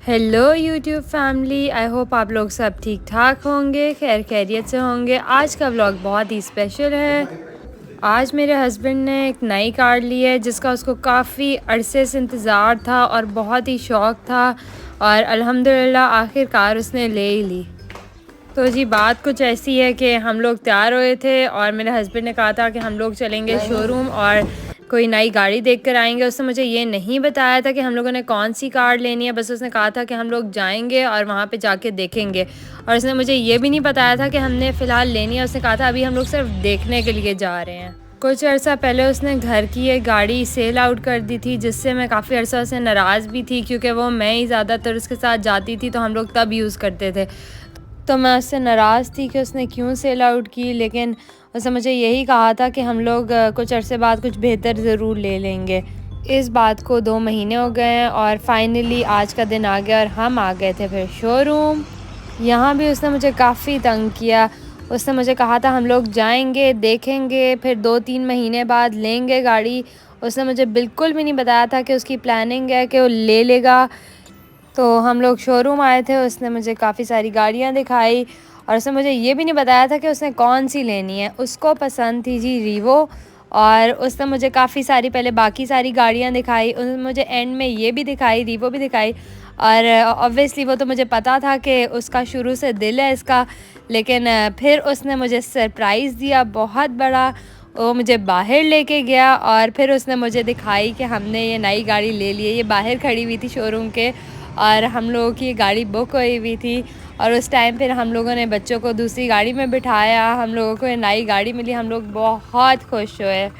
Hello YouTube family, I hope आप लोग सब ठीक ठाक होंगे, खैर खैरियत से होंगे। आज का व्लॉग बहुत ही स्पेशल है। आज मेरे हस्बैंड ने एक नई कार ली है जिसका उसको काफ़ी अरसे से इंतज़ार था और बहुत ही शौक़ था, और अल्हम्दुलिल्लाह आखिरकार उसने ले ही ली। तो जी बात कुछ ऐसी है कि हम लोग तैयार हुए थे और मेरे हस्बैंड ने कहा था कि हम लोग चलेंगे शोरूम और कोई नई गाड़ी देख कर आएंगे। उसने मुझे ये नहीं बताया था कि हम लोगों ने कौन सी कार लेनी है, बस उसने कहा था कि हम लोग जाएंगे और वहाँ पे जाके देखेंगे। और उसने मुझे ये भी नहीं बताया था कि हमने फ़िलहाल लेनी है। उसने कहा था अभी हम लोग सिर्फ देखने के लिए जा रहे हैं। कुछ अर्सा पहले उसने घर की एक गाड़ी सेल आउट कर दी थी, जिससे मैं काफ़ी अर्सा से नाराज़ भी थी, क्योंकि वो मैं ही ज़्यादातर उसके साथ जाती थी तो हम लोग तब यूज़ करते थे। तो मैं उससे नाराज़ थी कि उसने क्यों सेल आउट की, लेकिन उसने मुझे यही कहा था कि हम लोग कुछ अरसे बाद कुछ बेहतर ज़रूर ले लेंगे। इस बात को 2 महीने हो गए हैं और फाइनली आज का दिन आ गया और हम आ गए थे फिर शोरूम। यहाँ भी उसने मुझे काफ़ी तंग किया। उसने मुझे कहा था हम लोग जाएंगे, देखेंगे, फिर 2-3 महीने बाद लेंगे गाड़ी। उसने मुझे बिल्कुल भी नहीं बताया था कि उसकी प्लानिंग है कि वो ले लेगा। तो हम लोग शोरूम आए थे, उसने मुझे काफ़ी सारी गाड़ियाँ दिखाई और उसने मुझे ये भी नहीं बताया था कि उसने कौन सी लेनी है। उसको पसंद थी जी रीवो, और उसने मुझे काफ़ी सारी पहले बाकी सारी गाड़ियाँ दिखाई। उसने मुझे एंड में ये भी दिखाई, रीवो भी दिखाई। और ऑब्वियसली वो तो मुझे पता था कि उसका शुरू से दिल है इसका, लेकिन फिर उसने मुझे सरप्राइज़ दिया बहुत बड़ा। वो मुझे बाहर लेके गया और फिर उसने मुझे दिखाई कि हमने ये नई गाड़ी ले ली है। ये बाहर खड़ी हुई थी शोरूम के और हम लोगों की गाड़ी बुक हुई हुई थी, और उस टाइम फिर हम लोगों ने बच्चों को दूसरी गाड़ी में बिठाया। हम लोगों को ये नई गाड़ी मिली, हम लोग बहुत खुश हुए।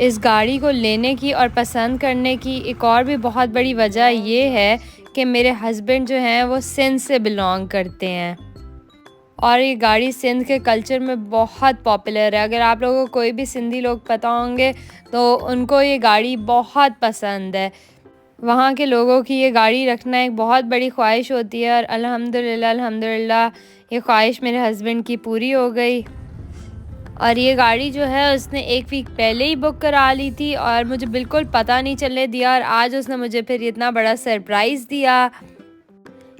इस गाड़ी को लेने की और पसंद करने की एक और भी बहुत बड़ी वजह ये है कि मेरे हस्बैंड जो हैं वो सिंध से बिलोंग करते हैं, और ये गाड़ी सिंध के कल्चर में बहुत पॉपुलर है। अगर आप लोगों को कोई भी सिंधी लोग पता होंगे तो उनको ये गाड़ी बहुत पसंद है। वहाँ के लोगों की ये गाड़ी रखना एक बहुत बड़ी ख्वाहिश होती है, और अल्हम्दुलिल्लाह अल्हम्दुलिल्लाह ये ख्वाहिश मेरे हस्बैंड की पूरी हो गई। और ये गाड़ी जो है उसने 1 वीक पहले ही बुक करा ली थी और मुझे बिल्कुल पता नहीं चलने दिया, और आज उसने मुझे फिर इतना बड़ा सरप्राइज़ दिया।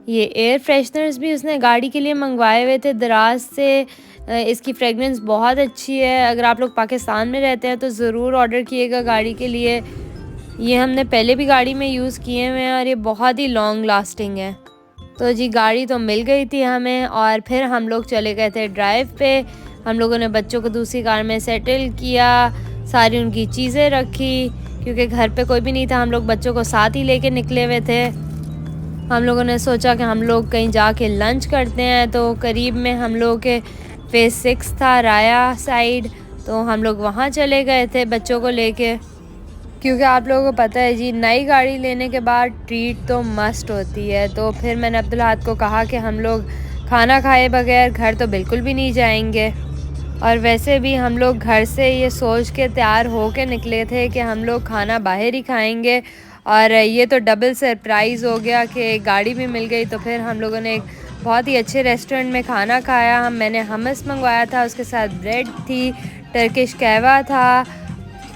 ये एयर फ्रेशनर्स भी उसने गाड़ी के लिए मंगवाए हुए थे दराज से। इसकी फ्रेगरेंस बहुत अच्छी है। अगर आप लोग पाकिस्तान में रहते हैं तो ज़रूर ऑर्डर किएगा गाड़ी के लिए। ये हमने पहले भी गाड़ी में यूज़ किए हुए हैं और ये बहुत ही लॉन्ग लास्टिंग है। तो जी गाड़ी तो मिल गई थी हमें, और फिर हम लोग चले गए थे ड्राइव पे। हम लोगों ने बच्चों को दूसरी कार में सेटल किया, सारी उनकी चीज़ें रखी, क्योंकि घर पे कोई भी नहीं था। हम लोग बच्चों को साथ ही लेके निकले हुए थे। हम लोगों ने सोचा कि हम लोग कहीं जाके लंच करते हैं, तो करीब में हम लोग के फेज़ 6 था राया साइड, तो हम लोग वहाँ चले गए थे बच्चों को लेके। क्योंकि आप लोगों को पता है जी, नई गाड़ी लेने के बाद ट्रीट तो मस्ट होती है। तो फिर मैंने अब्दुल्लाहद को कहा कि हम लोग खाना खाए बगैर घर तो बिल्कुल भी नहीं जाएंगे। और वैसे भी हम लोग घर से ये सोच के तैयार हो के निकले थे कि हम लोग खाना बाहर ही खाएंगे, और ये तो डबल सरप्राइज़ हो गया कि गाड़ी भी मिल गई। तो फिर हम लोगों ने एक बहुत ही अच्छे रेस्टोरेंट में खाना खाया। मैंने हमस मंगवाया था, उसके साथ ब्रेड थी, टर्किश कहवा था,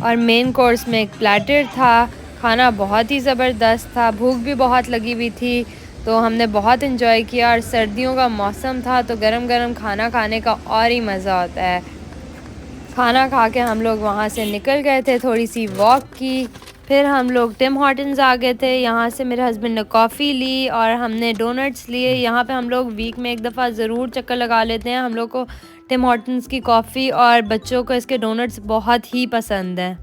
और मेन कोर्स में एक प्लेटर था। खाना बहुत ही ज़बरदस्त था, भूख भी बहुत लगी हुई थी, तो हमने बहुत इन्जॉय किया। और सर्दियों का मौसम था तो गरम गरम खाना खाने का और ही मज़ा होता है। खाना खा के हम लोग वहाँ से निकल गए थे, थोड़ी सी वॉक की, फिर हम लोग टिम हॉर्टन्स आ गए थे। यहाँ से मेरे हस्बैंड ने कॉफ़ी ली और हमने डोनट्स लिए। यहाँ पे हम लोग वीक में एक दफ़ा ज़रूर चक्कर लगा लेते हैं। हम लोग को टिम हॉर्टन्स की कॉफ़ी और बच्चों को इसके डोनट्स बहुत ही पसंद हैं।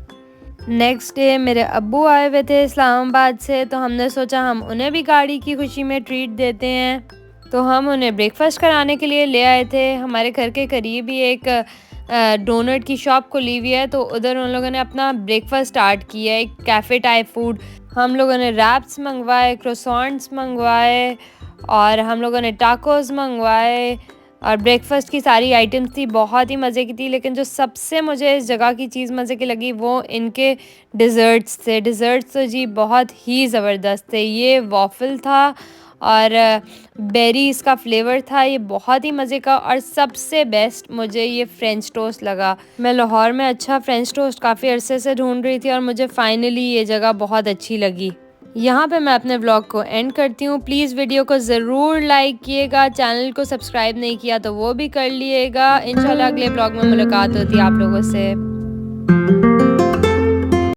नेक्स्ट डे मेरे अब्बू आए हुए थे इस्लामाबाद से, तो हमने सोचा हम उन्हें भी गाड़ी की खुशी में ट्रीट देते हैं। तो हम उन्हें ब्रेकफास्ट कराने के लिए ले आए थे। हमारे घर के करीब ही एक डोनट की शॉप खुली हुई है, तो उधर उन लोगों ने अपना ब्रेकफास्ट स्टार्ट किया, एक कैफ़े टाइप फूड। हम लोगों ने रैप्स मंगवाए, क्रोसॉन्ट्स मंगवाए, और हम लोगों ने टाकोस मंगवाए। और ब्रेकफास्ट की सारी आइटम्स थी, बहुत ही मज़े की थी। लेकिन जो सबसे मुझे इस जगह की चीज़ मज़े की लगी वो इनके डिज़र्ट्स थे। डिज़र्ट्स तो जी बहुत ही ज़बरदस्त थे। ये वॉफ़ल था और बेरी इसका फ्लेवर था, ये बहुत ही मज़े का। और सबसे बेस्ट मुझे ये फ्रेंच टोस्ट लगा। मैं लाहौर में अच्छा फ्रेंच टोस्ट काफ़ी अरसे से ढूंढ रही थी और मुझे फाइनली ये जगह बहुत अच्छी लगी। यहाँ पे मैं अपने व्लॉग को एंड करती हूँ। प्लीज़ वीडियो को ज़रूर लाइक किएगा, चैनल को सब्सक्राइब नहीं किया तो वो भी कर लिएगा। इंशाल्लाह अगले व्लॉग में मुलाकात होती है आप लोगों से।